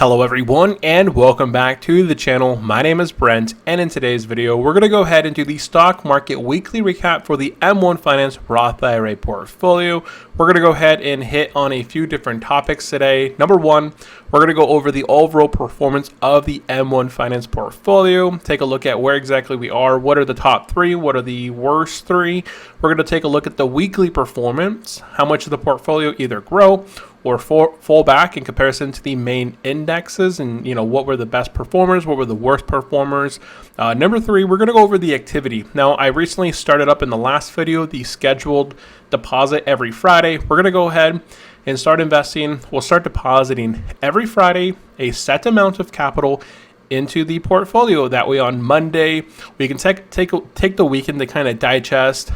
Hello everyone and welcome back to the channel. My name is Brent, and in today's video we're going to go ahead and do the stock market weekly recap for the M1 Finance Roth IRA portfolio. We're going to go ahead and hit on a few different topics today. Number one, we're going to go over the overall performance of the M1 Finance portfolio, take a look at where exactly we are, what are the top three, what are the worst three. We're going to take a look at the weekly performance, how much of the portfolio either grow or fall back in comparison to the main indexes, and what were the best performers, what were the worst performers. Number three, we're going to go over the activity. Now, I recently started up in the last video the scheduled deposit every Friday. We're going to go ahead and start investing. We'll start depositing every Friday a set amount of capital into the portfolio. That way on Monday we can take the weekend to kind of digest,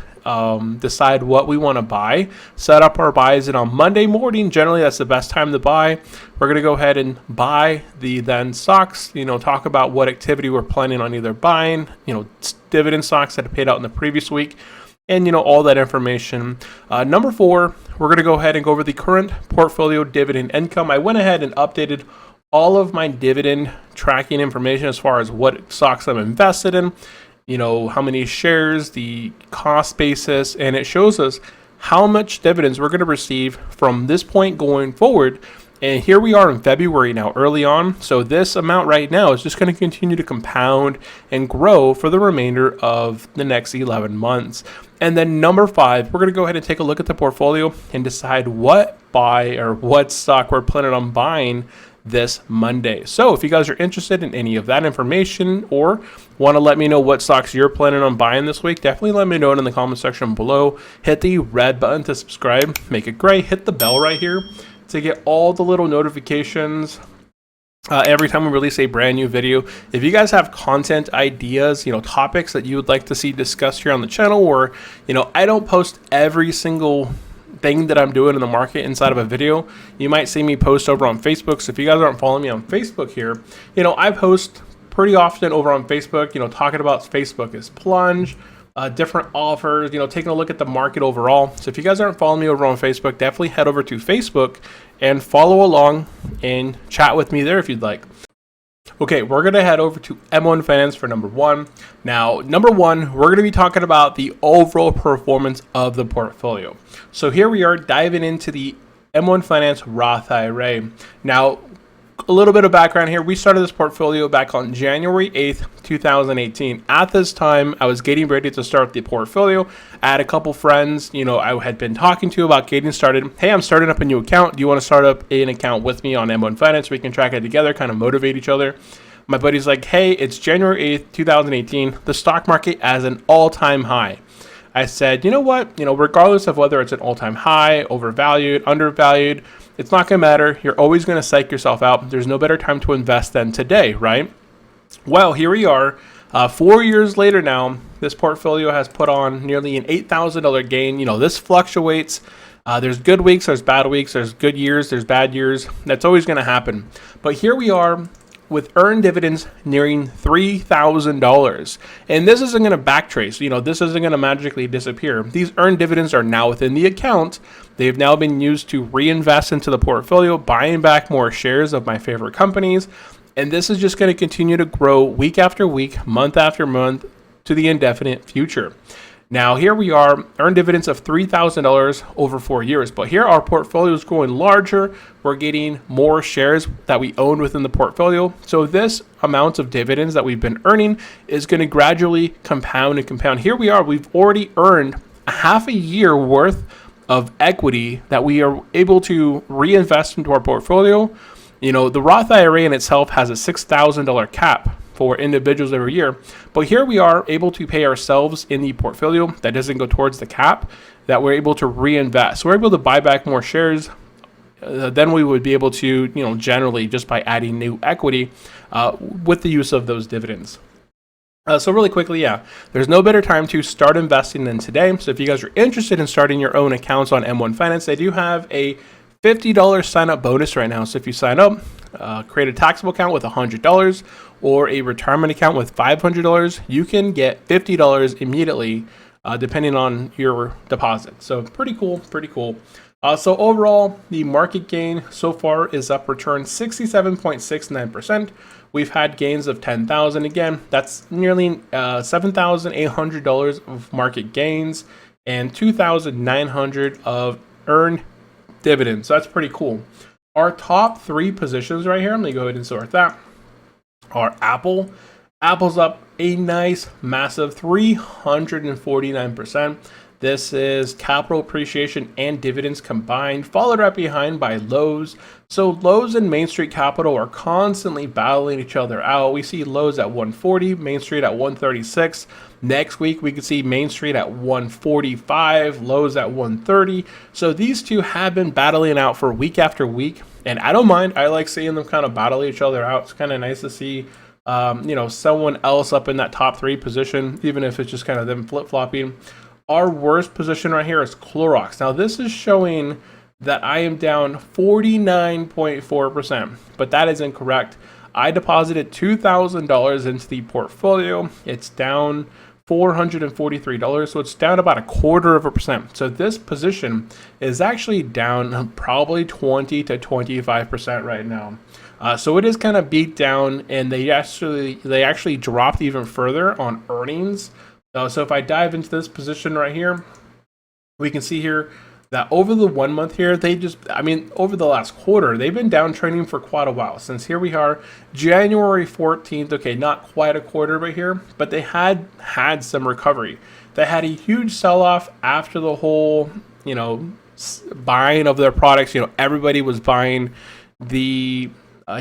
decide what we want to buy, set up our buys, and on Monday morning, generally that's the best time to buy. We're going to go ahead and buy the then stocks, talk about what activity we're planning on either buying, dividend stocks that have paid out in the previous week, and all that information. Number four, we're going to go ahead and go over the current portfolio dividend income. I went ahead and updated all of my dividend tracking information as far as what stocks I'm invested in, how many shares, the cost basis, and it shows us how much dividends we're going to receive from this point going forward. And here we are in February now, early on. So this amount right now is just going to continue to compound and grow for the remainder of the next 11 months. And then number five, we're going to go ahead and take a look at the portfolio and decide what buy or what stock we're planning on buying this Monday. So if you guys are interested in any of that information or want to let me know what stocks you're planning on buying this week, definitely let me know it in the comment section below. Hit the red button to subscribe, make it gray, hit the bell right here to get all the little notifications every time we release a brand new video. If you guys have content ideas, topics that you would like to see discussed here on the channel, or I don't post every single thing that I'm doing in the market inside of a video. You might see me post over on Facebook. So if you guys aren't following me on Facebook here, I post pretty often over on Facebook, talking about Facebook is plunge, different offers, taking a look at the market overall. So if you guys aren't following me over on Facebook, definitely head over to Facebook and follow along and chat with me there if you'd like. Okay, we're going to head over to M1 Finance for number one. Now, number one, we're going to be talking about the overall performance of the portfolio. So here we are diving into the M1 Finance Roth IRA. Now, a little bit of background here. We started this portfolio back on January 8th, 2018. At this time, I was getting ready to start the portfolio. I had a couple friends, I had been talking to about getting started. Hey, I'm starting up a new account. Do you want to start up an account with me on M1 Finance? We can track it together, kind of motivate each other. My buddy's like, hey, it's January 8th, 2018. The stock market as an all-time high. I said, you know what? Regardless of whether it's an all-time high, overvalued, undervalued, it's not going to matter. You're always going to psych yourself out. There's no better time to invest than today, right? Well, here we are. 4 years later now, this portfolio has put on nearly an $8,000 gain. This fluctuates. There's good weeks, there's bad weeks, there's good years, there's bad years. That's always going to happen. But here we are with earned dividends nearing $3,000. And this isn't going to backtrace. This isn't going to magically disappear. These earned dividends are now within the account. They've now been used to reinvest into the portfolio, buying back more shares of my favorite companies. And this is just going to continue to grow week after week, month after month to the indefinite future. Now, here we are, earned dividends of $3,000 over 4 years. But here our portfolio is growing larger. We're getting more shares that we own within the portfolio. So this amount of dividends that we've been earning is going to gradually compound and compound. Here we are, we've already earned a half a year worth of equity that we are able to reinvest into our portfolio. The Roth IRA in itself has a $6,000 cap for individuals every year. But here we are able to pay ourselves in the portfolio that doesn't go towards the cap, that we're able to reinvest. So we're able to buy back more shares than we would be able to, generally just by adding new equity with the use of those dividends. So really quickly, there's no better time to start investing than today. So if you guys are interested in starting your own accounts on M1 Finance, they do have a $50 sign up bonus right now. So if you sign up, create a taxable account with $100 or a retirement account with $500, you can get $50 immediately, depending on your deposit. So pretty cool. So overall, the market gain so far is up return 67.69%. We've had gains of 10,000 again. That's nearly $7,800 of market gains and 2,900 of earned dividends. So that's pretty cool. Our top three positions right here, let me go ahead and sort that, are Apple. Apple's up a nice massive 349%. This is capital appreciation and dividends combined, followed right behind by Lowe's. So Lowe's and Main Street Capital are constantly battling each other out. We see Lowe's at 140, Main Street at 136. Next week, we could see Main Street at 145, Lowe's at 130. So these two have been battling out for week after week. And I don't mind. I like seeing them kind of battle each other out. It's kind of nice to see someone else up in that top three position, even if it's just kind of them flip-flopping. Our worst position right here is Clorox. Now this is showing that I am down 49.4%, but that is incorrect. I deposited $2,000 into the portfolio. It's down $443, so it's down about 1/4%. So this position is actually down probably 20 to 25% right now. So it is kind of beat down, and they actually dropped even further on earnings. So if I dive into this position right here, we can see here that over the 1 month here, over the last quarter, they've been downtrending for quite a while. Since here we are, January 14th, okay, not quite a quarter right here, but they had some recovery. They had a huge sell-off after the whole, buying of their products. Everybody was buying the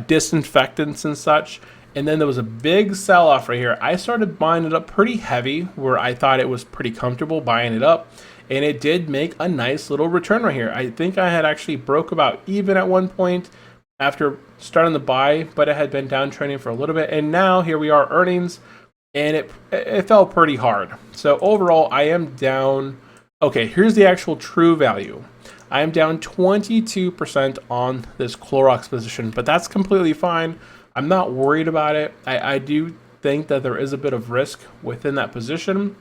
disinfectants and such. And then there was a big sell-off right here. I started buying it up pretty heavy, where I thought it was pretty comfortable buying it up. And it did make a nice little return right here. I think I had actually broke about even at one point after starting the buy, but it had been downtrending for a little bit. And now here we are, earnings, and it fell pretty hard. So overall, I am down. Okay, here's the actual true value. I am down 22% on this Clorox position, but that's completely fine. I'm not worried about it. I do think that there is a bit of risk within that position.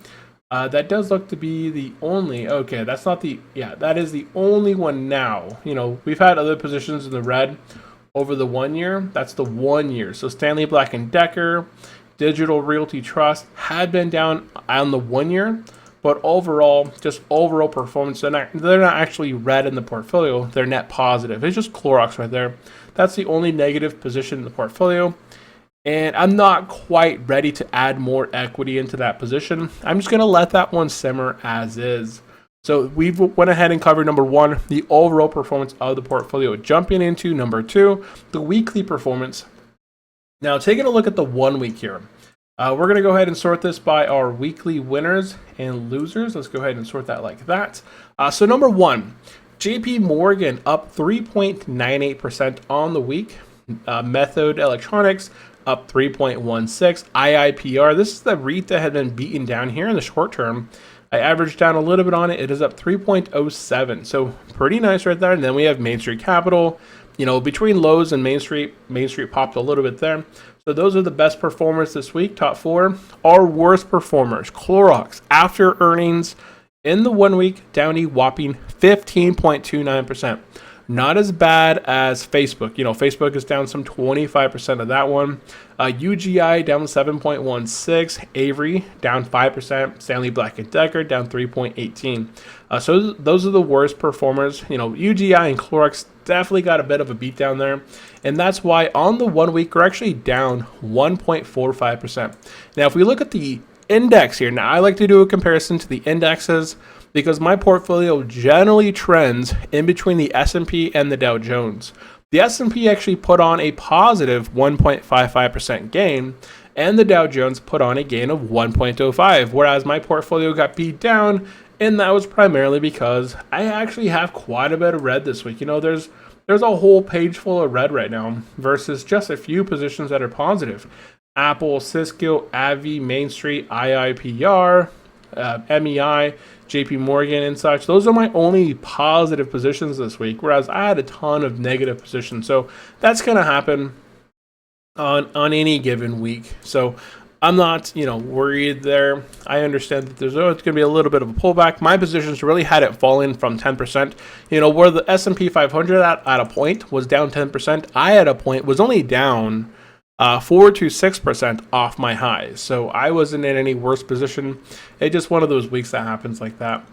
That does look to be the only, okay, that's not the, yeah, that is the only one now. We've had other positions in the red over the 1 year. That's the 1 year. So Stanley Black & Decker, Digital Realty Trust had been down on the 1 year, but overall, just overall performance, they're not actually red in the portfolio. They're net positive. It's just Clorox right there. That's the only negative position in the portfolio. And I'm not quite ready to add more equity into that position. I'm just going to let that one simmer as is. So we've went ahead and covered number one, the overall performance of the portfolio. Jumping into number two, the weekly performance. Now taking a look at the 1 week here. We're going to go ahead and sort this by our weekly winners and losers. Let's go ahead and sort that like that. So number one, JP Morgan up 3.98% on the week. Method Electronics up 3.16. IIPR, this is the REIT that had been beaten down here in the short term. I averaged down a little bit on it. It is up 3.07. So pretty nice right there. And then we have Main Street Capital. Between Lowe's and Main Street popped a little bit there. So those are the best performers this week, top four. Our worst performers, Clorox, after earnings in the 1 week, down a whopping 15.29%. Not as bad as Facebook. Facebook is down some 25% of that one. UGI down 7.16. Avery down 5%. Stanley Black & Decker down 3.18. So those are the worst performers. UGI and Clorox definitely got a bit of a beat down there. And that's why on the 1 week, we're actually down 1.45%. Now, if we look at the index here, now I like to do a comparison to the indexes, because my portfolio generally trends in between the S&P and the Dow Jones. The S&P actually put on a positive 1.55% gain, and the Dow Jones put on a gain of 1.05, whereas my portfolio got beat down, and that was primarily because I actually have quite a bit of red this week. There's a whole page full of red right now versus just a few positions that are positive. Apple, Cisco, AbbVie, Main Street, IIPR, MEI, JP Morgan and such. Those are my only positive positions this week, whereas I had a ton of negative positions. So that's going to happen on any given week. So I'm not, worried there. I understand that there's always going to be a little bit of a pullback. My positions really hadn't fallen from 10%. Where the S&P 500 at a point was down 10%, I at a point was only down 4 to 6% off my highs. So I wasn't in any worse position. It's just one of those weeks that happens like that.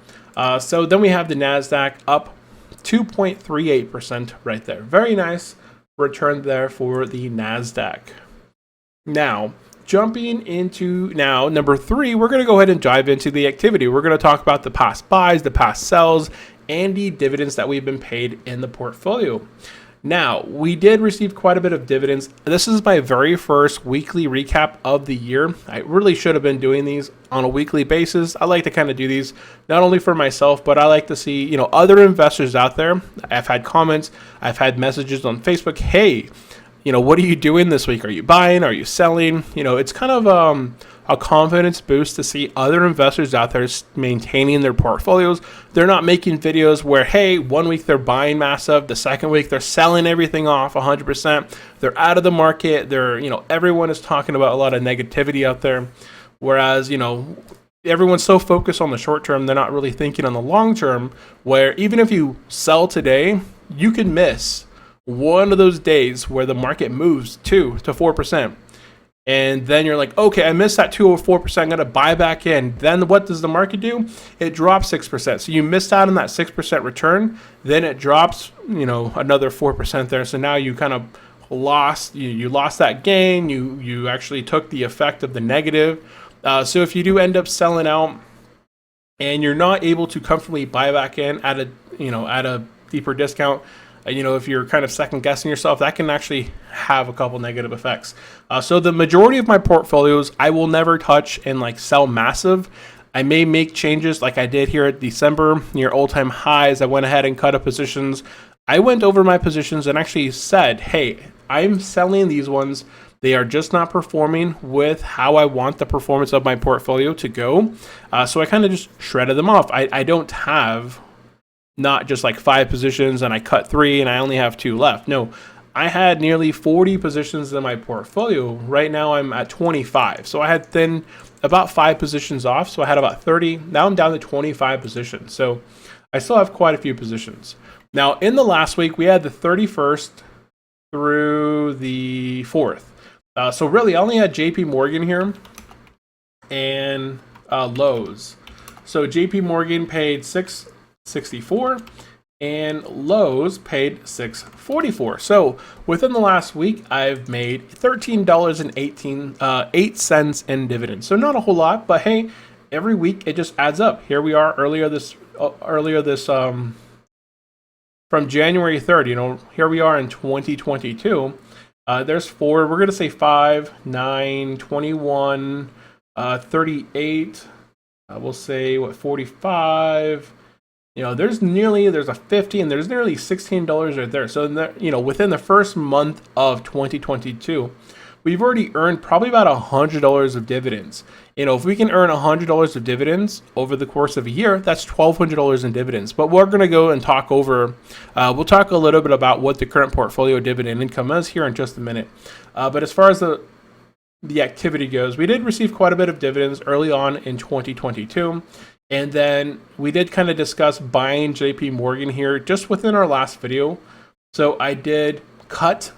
So then we have the NASDAQ up 2.38% right there. Very nice return there for the NASDAQ. Now, jumping into number 3, we're going to go ahead and dive into the activity. We're going to talk about the past buys, the past sells, and the dividends that we've been paid in the portfolio. Now, we did receive quite a bit of dividends. This is my very first weekly recap of the year. I really should have been doing these on a weekly basis. I like to kind of do these not only for myself, but I like to see, other investors out there. I've had comments, I've had messages on Facebook. Hey, what are you doing this week? Are you buying? Are you selling? It's kind of a confidence boost to see other investors out there maintaining their portfolios. They're not making videos where, hey, one week they're buying massive, the second week they're selling everything off 100%. They're out of the market. Everyone is talking about a lot of negativity out there. Whereas, everyone's so focused on the short term, they're not really thinking on the long term, where even if you sell today, you can miss one of those days where the market moves 2 to 4%. And then you're like, okay, I missed that 2 or 4%. I'm going to buy back in. Then what does the market do? It drops 6%. So you missed out on that 6% return. Then it drops, another 4% there. So now you kind of lost, you lost that gain. You actually took the effect of the negative. So if you do end up selling out and you're not able to comfortably buy back in at a deeper discount, if you're kind of second guessing yourself, that can actually have a couple negative effects. So the majority of my portfolios, I will never touch and sell massive. I may make changes like I did here at December near all-time highs. I went ahead and cut up positions. I went over my positions and actually said, hey, I'm selling these ones. They are just not performing with how I want the performance of my portfolio to go. So I kind of just shredded them off. I don't have not just 5 positions and I cut 3 and I only have 2 left. No, I had nearly 40 positions in my portfolio. Right now I'm at 25. So I had thinned about 5 positions off. So I had about 30. Now I'm down to 25 positions. So I still have quite a few positions. Now in the last week, we had the 31st through the 4th. So really I only had JP Morgan here and Lowe's. So JP Morgan paid $6.64 and Lowe's paid $6.44. So within the last week, I've made $13.08 in dividends. So not a whole lot, but hey, every week it just adds up. Here we are earlier this from January 3rd. Here we are in 2022. There's 4. We're gonna say 5, 9, 21, 38. We'll say 45. There's a 50 and there's nearly $16 right there. So, within the first month of 2022, we've already earned probably about $100 of dividends. If we can earn $100 of dividends over the course of a year, that's $1,200 in dividends. But we're going to go and talk over, we'll talk a little bit about what the current portfolio dividend income is here in just a minute. But as far as the activity goes, we did receive quite a bit of dividends early on in 2022. And then we did kind of discuss buying JP Morgan here just within our last video. So I did cut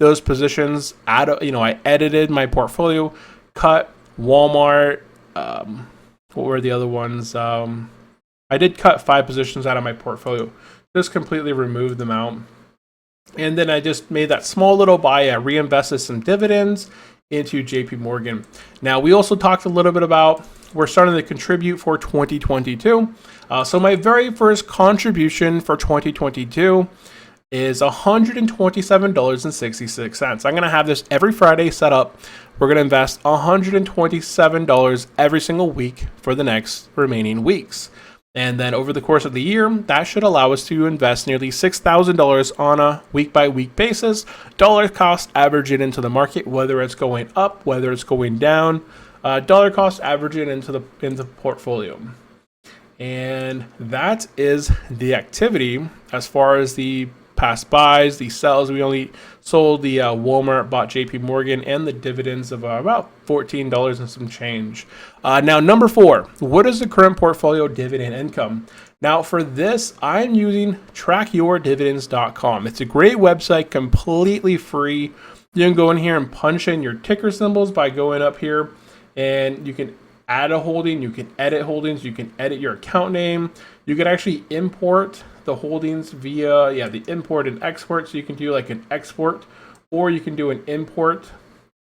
those positions out of, I edited my portfolio, cut Walmart. What were the other ones? I did cut 5 positions out of my portfolio, just completely removed them out. And then I just made that small little buy. I reinvested some dividends into JP Morgan. Now, we also talked a little bit about we're starting to contribute for 2022. So my very first contribution for 2022 is $127.66. I'm going to have this every Friday set up. We're going to invest $127 every single week for the next remaining weeks. And then over the course of the year, that should allow us to invest nearly $6,000 on a week-by-week basis, dollar cost averaging into the market, whether it's going up, whether it's going down, dollar cost averaging into the portfolio. And that is the activity as far as the past buys, the sells. We only sold the Walmart, bought JP Morgan, and the dividends of about $14 and some change. Now, number 4, what is the current portfolio dividend income? Now, for this, I'm using trackyourdividends.com. It's a great website, completely free. You can go in here and punch in your ticker symbols by going up here, and you can add a holding, you can edit holdings, you can edit your account name. You can actually import the holdings via the import and export. So you can do like an export, or you can do an import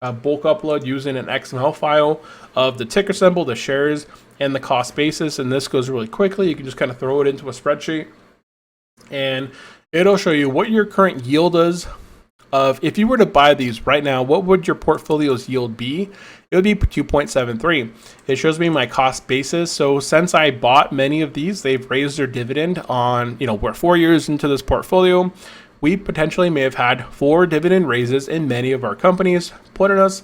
bulk upload using an XML file of the ticker symbol, the shares, and the cost basis. And this goes really quickly. You can just kind of throw it into a spreadsheet, and it'll show you what your current yield is. If you were to buy these right now, what would your portfolio's yield be? It would be 2.73. It shows me my cost basis. So since I bought many of these, they've raised their dividend on, we're 4 years into this portfolio. We potentially may have had 4 dividend raises in many of our companies, putting us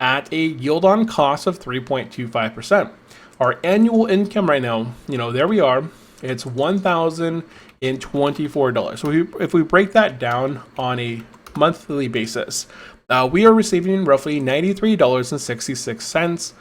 at a yield on cost of 3.25%. Our annual income right now, there we are. It's $1,024. So if we break that down on a monthly basis, we are receiving roughly $93.66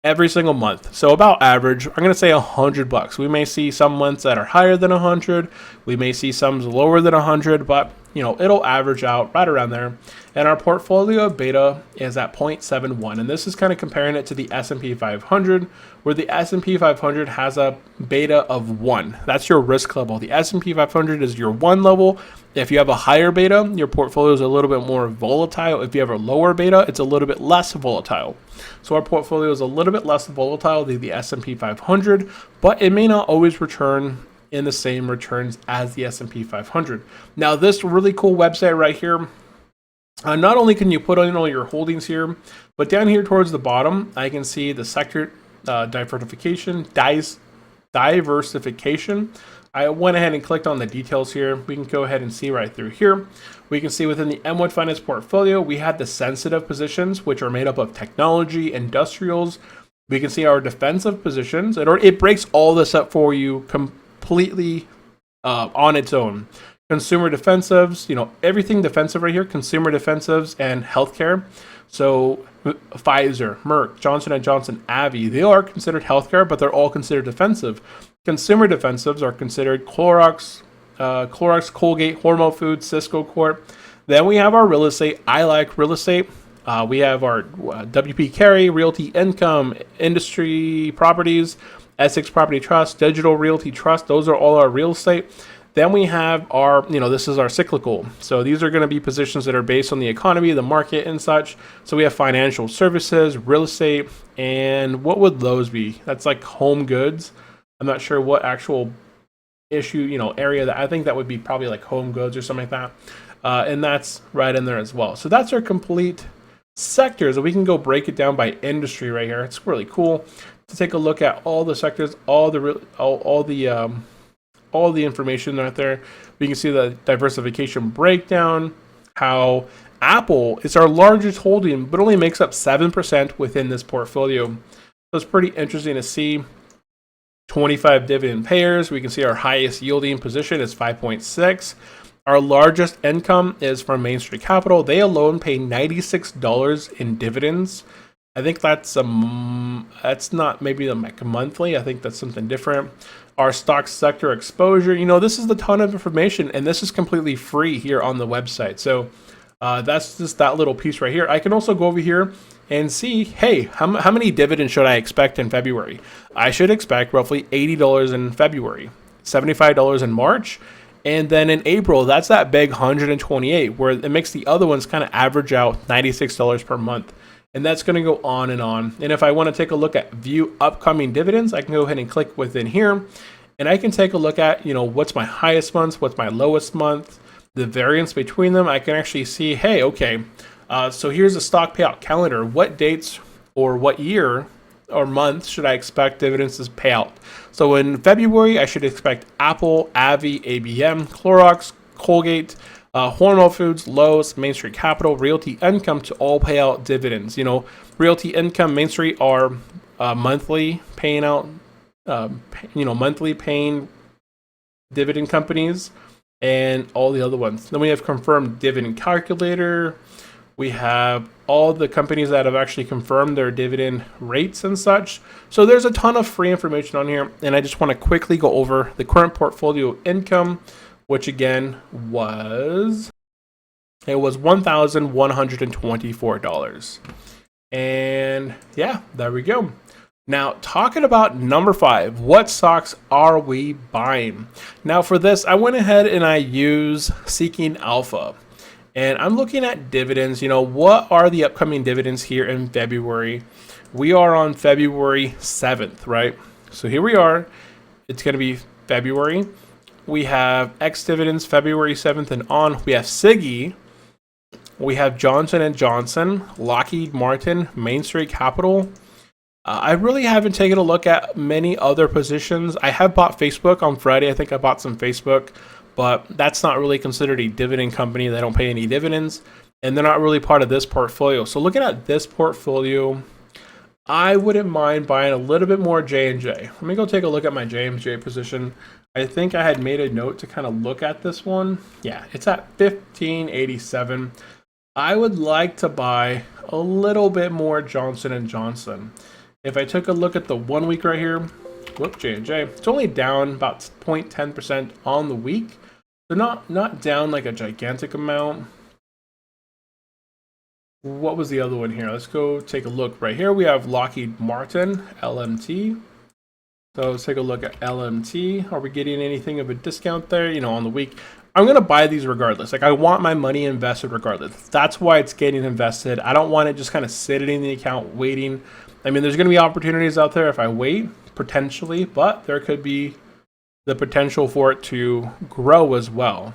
every single month. So about average, I'm going to say $100. We may see some months that are higher than 100. We may see some lower than 100, but it'll average out right around there. And our portfolio beta is at 0.71. And this is kind of comparing it to the S&P 500, where the S&P 500 has a beta of 1. That's your risk level. The S&P 500 is your 1 level. If you have a higher beta, your portfolio is a little bit more volatile. If you have a lower beta, it's a little bit less volatile. So our portfolio is a little bit less volatile than the S&P 500, but it may not always return in the same returns as the S&P 500. Now, this really cool website right here, not only can you put in all your holdings here, but down here towards the bottom, I can see the sector diversification. I went ahead and clicked on the details here. We can go ahead and see right through here. We can see within the M1 Finance portfolio, we had the sensitive positions, which are made up of technology, industrials. We can see our defensive positions. It breaks all this up for you completely on its own. Consumer defensives, everything defensive right here, consumer defensives and healthcare. So Pfizer, Merck, Johnson & Johnson, AbbVie, they are considered healthcare, but they're all considered defensive. Consumer defensives are considered Clorox, Colgate, Hormel Foods, Cisco Corp. Then we have our real estate. I like real estate. We have our WP Carey, Realty Income, Industry Properties, Essex Property Trust, Digital Realty Trust. Those are all our real estate. Then we have our, this is our cyclical. So these are going to be positions that are based on the economy, the market, and such. So we have financial services, real estate, and what would those be? That's like home goods. I'm not sure what actual area that I think that would be probably like home goods or something like that. And that's right in there as well. So that's our complete sectors. We can go break it down by industry right here. It's really cool to take a look at all the sectors, all the information right there. We can see the diversification breakdown, how Apple is our largest holding, but only makes up 7% within this portfolio. So it's pretty interesting to see. 25 dividend payers. We can see our highest yielding position is 5.6. Our largest income is from Main Street Capital. They alone pay $96 in dividends. I think that's not maybe like monthly. I think that's something different. Our stock sector exposure. This is a ton of information, and this is completely free here on the website. So that's just that little piece right here. I can also go over here and see, hey, how many dividends should I expect in February? I should expect roughly $80 in February, $75 in March, and then in April, that's that big 128, where it makes the other ones kind of average out $96 per month. And that's going to go on and on. And if I want to take a look at view upcoming dividends, I can go ahead and click within here, and I can take a look at, what's my highest month, what's my lowest month, the variance between them. I can actually see, hey, okay, so here's a stock payout calendar. What dates or what year or month should I expect dividends to pay out? So in February, I should expect Apple, AbbVie, ABM, Clorox, Colgate, Hormel Foods, Lowe's, Main Street Capital, Realty Income to all pay out dividends. Realty Income, Main Street are monthly paying out, monthly paying dividend companies. and all the other ones. Then we have confirmed dividend calculator. We have all the companies that have actually confirmed their dividend rates and such. So there's a ton of free information on here. And I just want to quickly go over the current portfolio income, which again was $1,124. And yeah, there we go. Now, talking about number 5, what stocks are we buying? Now, for this, I went ahead and I used Seeking Alpha. And I'm looking at dividends. What are the upcoming dividends here in February? We are on February 7th, right? So here we are. It's going to be February. We have X dividends February 7th and on. We have Siggy. We have Johnson & Johnson, Lockheed Martin, Main Street Capital. I really haven't taken a look at many other positions. I have bought Facebook on Friday. I think I bought some Facebook, but that's not really considered a dividend company. They don't pay any dividends, and they're not really part of this portfolio. So looking at this portfolio, I wouldn't mind buying a little bit more J&J. Let me go take a look at my J&J position. I think I had made a note to kind of look at this one. Yeah, it's at 1587. I would like to buy a little bit more Johnson & Johnson. If I took a look at the 1 week right here, J&J, it's only down about 0.10% on the week. They're not down like a gigantic amount. What was the other one here? Let's go take a look. Right here we have Lockheed Martin, LMT. So let's take a look at LMT. Are we getting anything of a discount there, on the week? I'm going to buy these regardless. Like, I want my money invested regardless. That's why it's getting invested. I don't want it just kind of sitting in the account waiting. I mean, there's going to be opportunities out there if I wait, potentially, but there could be the potential for it to grow as well.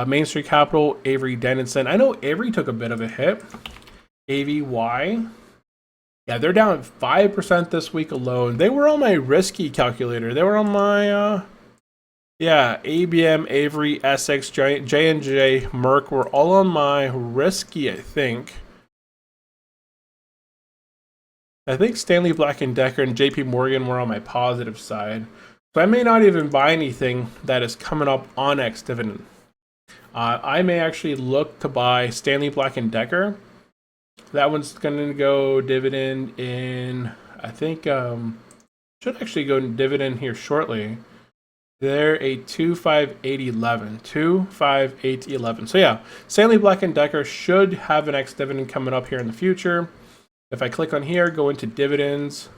Main Street Capital, Avery Dennison. I know Avery took a bit of a hit. AVY. Yeah, they're down 5% this week alone. They were on my risky calculator. They were on my, ABM, Avery, Essex, J&J, Merck were all on my risky, I think. I think Stanley Black & Decker and JP Morgan were on my positive side. So I may not even buy anything that is coming up on X dividend. I may actually look to buy Stanley Black & Decker. That one's going to go dividend in, I think, should actually go dividend here shortly. They're a 25811. 25811. So yeah, Stanley Black & Decker should have an X dividend coming up here in the future. If I click on here, go into dividends,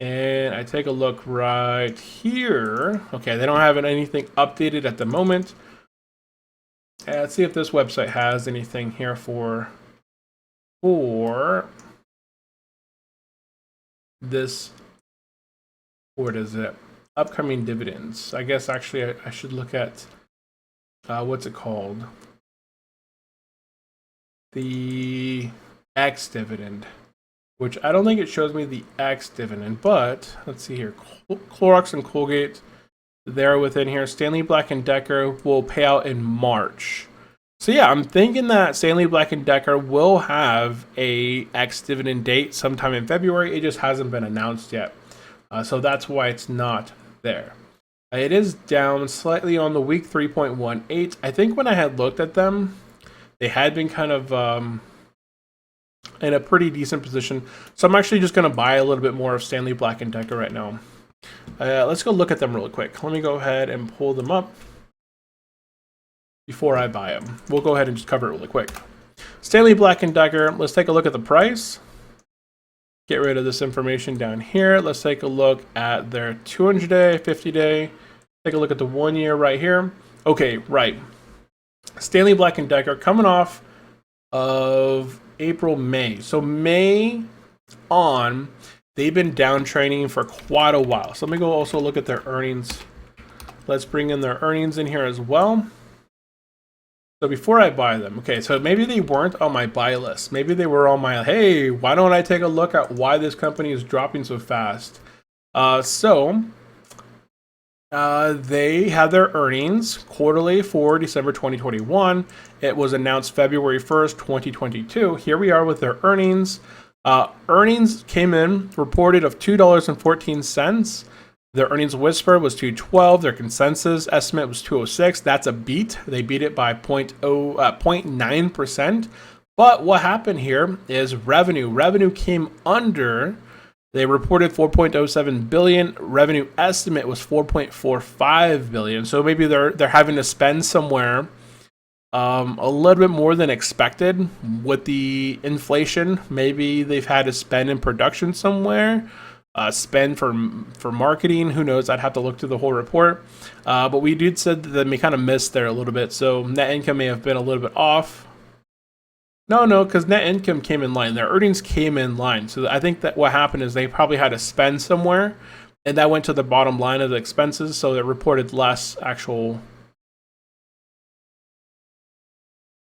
and I take a look right here. Okay, they don't have anything updated at the moment. And let's see if this website has anything here for this. What is it? Upcoming dividends. I guess actually I should look at what's it called? The X dividend, which I don't think it shows me the X dividend, but let's see here. Clorox and Colgate, they're within here. Stanley Black & Decker will pay out in March. So yeah, I'm thinking that Stanley Black & Decker will have a X dividend date sometime in February. It just hasn't been announced yet. So that's why it's not there. It is down slightly on the week, 3.18. I think when I had looked at them, they had been kind of in a pretty decent position. So I'm actually just going to buy a little bit more of Stanley Black & Decker right now. Let's go look at them really quick. Let me go ahead and pull them up before I buy them. We'll go ahead and just cover it really quick. Stanley Black & Decker, let's take a look at the price. Get rid of this information down here. Let's take a look at their 200-day, 50-day. Take a look at the 1 year right here. Okay, right. Stanley Black & Decker coming off of April, May. So May on, they've been downtrending for quite a while. So let me go also look at their earnings. Let's bring in their earnings in here as well. So before I buy them, okay, so maybe they weren't on my buy list. Maybe they were on my, hey, why don't I take a look at why this company is dropping so fast? They have their earnings quarterly for December 2021. It was announced February 1st, 2022. Here we are with their earnings. Earnings came in reported of $2.14. Their earnings whisper was 212. Their consensus estimate was 206. That's a beat. They beat it by 0.9%. But what happened here is revenue. Revenue came under. They reported 4.07 billion. Revenue estimate was 4.45 billion. So maybe they're having to spend somewhere a little bit more than expected with the inflation. Maybe they've had to spend in production somewhere, spend for marketing. Who knows? I'd have to look through the whole report. But we did said that they kind of missed there a little bit. So net income may have been a little bit off. No, because net income came in line. Their earnings came in line. So I think that what happened is they probably had to spend somewhere, and that went to the bottom line of the expenses. So it reported less actual.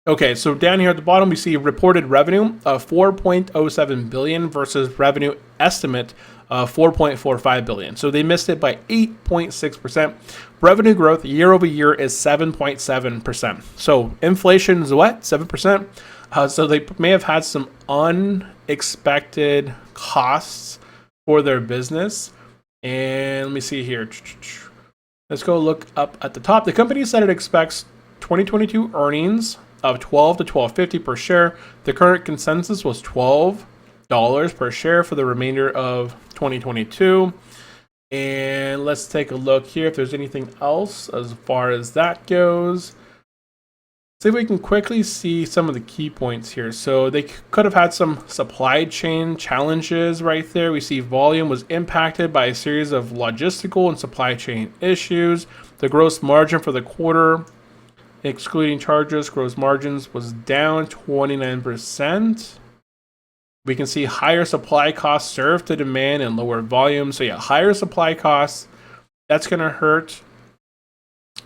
Okay, so down here at the bottom, we see reported revenue of 4.07 billion versus revenue estimate of 4.45 billion. So they missed it by 8.6%. Revenue growth year over year is 7.7%. So inflation is what? 7%. So they may have had some unexpected costs for their business. And let me see here. Let's go look up at the top. The company said it expects 2022 earnings of $12 to $12.50 per share. The current consensus was $12 per share for the remainder of 2022. And let's take a look here if there's anything else as far as that goes. See if we can quickly see some of the key points here. So they could have had some supply chain challenges right there. We see volume was impacted by a series of logistical and supply chain issues. The gross margin for the quarter, excluding charges, gross margins was down 29%. We can see higher supply costs served to demand and lower volume. So yeah, higher supply costs, that's going to hurt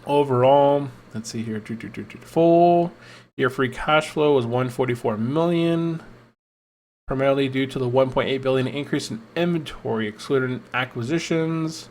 overall. Let's see here. Full year free cash flow was 144 million, primarily due to the 1.8 billion increase in inventory, excluding acquisitions.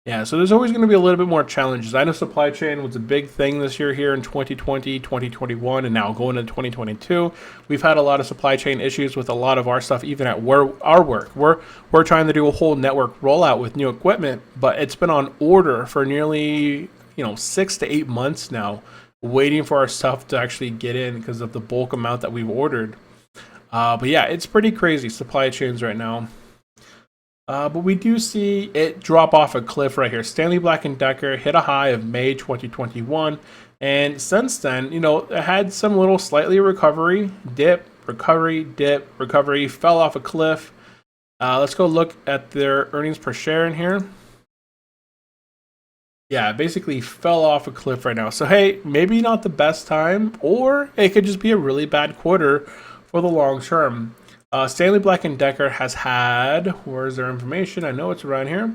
Yeah, so there's always going to be a little bit more challenges. I know supply chain was a big thing this year here in 2020, 2021, and now going into 2022. We've had a lot of supply chain issues with a lot of our stuff, even at our work. We're trying to do a whole network rollout with new equipment, but it's been on order for nearly 6 to 8 months now, waiting for our stuff to actually get in because of the bulk amount that we've ordered. But yeah, it's pretty crazy supply chains right now. But we do see it drop off a cliff right here. Stanley Black & Decker hit a high of May 2021, and since then, it had some little slightly recovery, dip, recovery, fell off a cliff. Let's go look at their earnings per share in here. Yeah, basically fell off a cliff right now. So hey, maybe not the best time, or it could just be a really bad quarter for the long term. Stanley Black & Decker has had, where's their information? I know it's around here.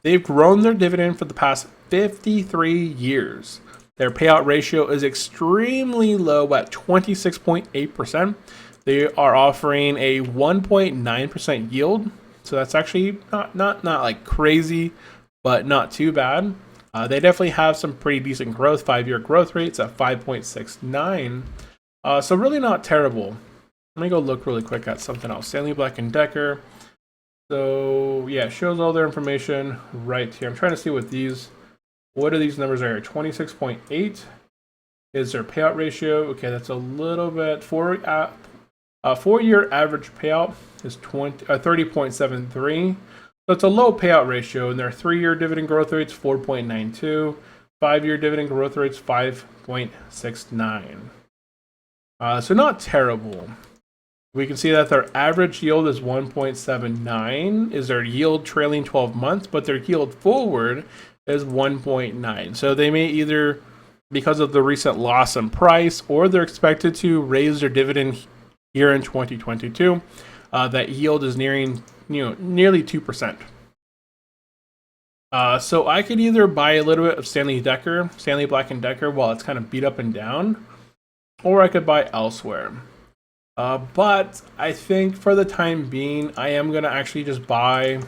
They've grown their dividend for the past 53 years. Their payout ratio is extremely low at 26.8%. They are offering a 1.9% yield. So that's actually not like crazy, but not too bad. They definitely have some pretty decent growth, 5-year growth rates at 5.69. So really not terrible. Let me go look really quick at something else. Stanley Black & Decker. So yeah, shows all their information right here. I'm trying to see what are these numbers are here. 26.8 is their payout ratio. Okay, that's a little bit. 4-year average payout is 30.73. So it's a low payout ratio, and their 3-year dividend growth rate's 4.92. 5-year dividend growth rate's 5.69. So not terrible. We can see that their average yield is 1.79 is their yield trailing 12 months, but their yield forward is 1.9. So they may either, because of the recent loss in price, or they're expected to raise their dividend here in 2022. That yield is nearly 2%. So I could either buy a little bit of Stanley Black & Decker while it's kind of beat up and down, or I could buy elsewhere. But I think for the time being, I am going to actually just buy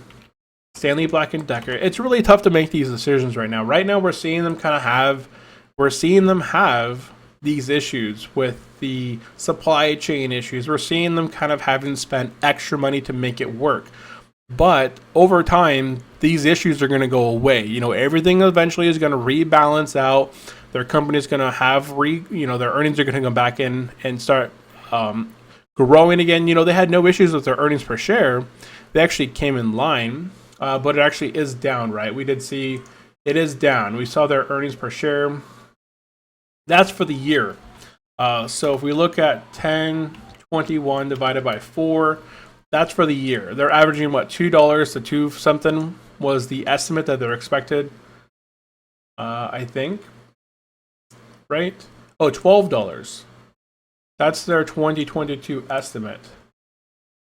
Stanley Black & Decker. It's really tough to make these decisions right now. Right now, we're seeing them have these issues with the supply chain issues. We're seeing them kind of having spent extra money to make it work. But over time, these issues are going to go away. Everything eventually is going to rebalance out. Their company's going to have their earnings are going to come back in and start growing again. They had no issues with their earnings per share. They actually came in line, but it actually is down, right? We did see it is down. We saw their earnings per share. That's for the year. So if we look at 1021 divided by 4, that's for the year. They're averaging what, $2 to 2 something was the estimate that they're expected. I think, right? Oh, $12. That's their 2022 estimate.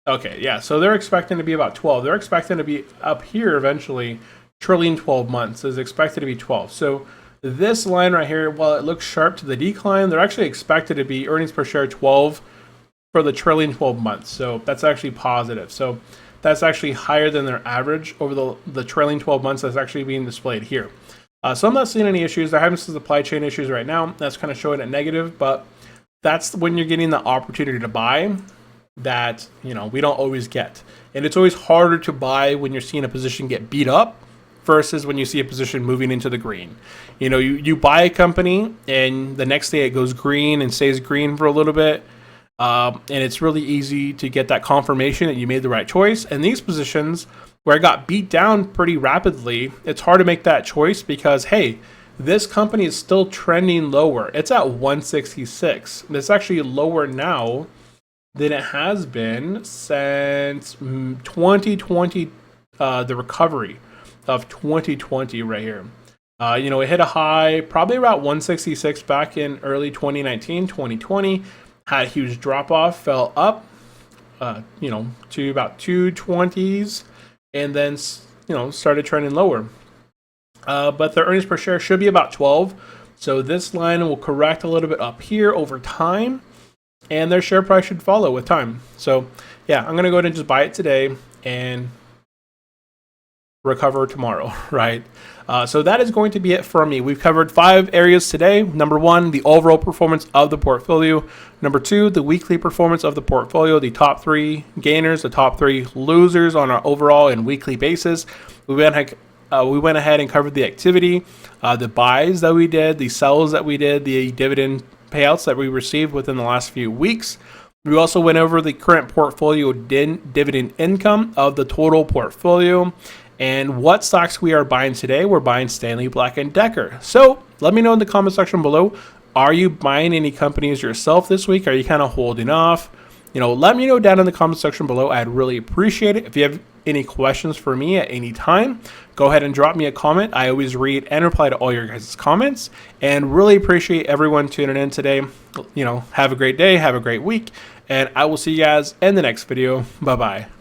Okay, yeah. So they're expecting to be about 12. They're expecting to be up here eventually. Trailing 12 months is expected to be 12. So this line right here, while it looks sharp to the decline, they're actually expected to be earnings per share 12 for the trailing 12 months. So that's actually positive. So that's actually higher than their average over the trailing 12 months that's actually being displayed here. So I'm not seeing any issues. They're having some supply chain issues right now. That's kind of showing a negative, but that's when you're getting the opportunity to buy that, we don't always get. And it's always harder to buy when you're seeing a position get beat up versus when you see a position moving into the green. You buy a company and the next day it goes green and stays green for a little bit. And it's really easy to get that confirmation that you made the right choice. And these positions where it got beat down pretty rapidly, it's hard to make that choice because, hey, this company is still trending lower. It's at 166. It's actually lower now than it has been since 2020, the recovery of 2020 right here. It hit a high probably around 166 back in early 2019, 2020. Had a huge drop off, fell up, to about 220s, and then, started trending lower. But their earnings per share should be about 12. So this line will correct a little bit up here over time, and their share price should follow with time. So yeah, I'm going to go ahead and just buy it today and recover tomorrow, right? So that is going to be it for me. We've covered 5 areas today. Number 1, the overall performance of the portfolio. Number 2, the weekly performance of the portfolio, the top 3 gainers, the top 3 losers on our overall and weekly basis. We went ahead and covered the activity, the buys that we did, the sells that we did, the dividend payouts that we received within the last few weeks. We also went over the current portfolio dividend income of the total portfolio and what stocks we are buying today. We're buying Stanley Black & Decker. So let me know in the comment section below, are you buying any companies yourself this week? Are you kind of holding off? Let me know down in the comment section below. I'd really appreciate it. If you have any questions for me at any time, go ahead and drop me a comment. I always read and reply to all your guys' comments, and really appreciate everyone tuning in today. Have a great day, have a great week, and I will see you guys in the next video. Bye-bye.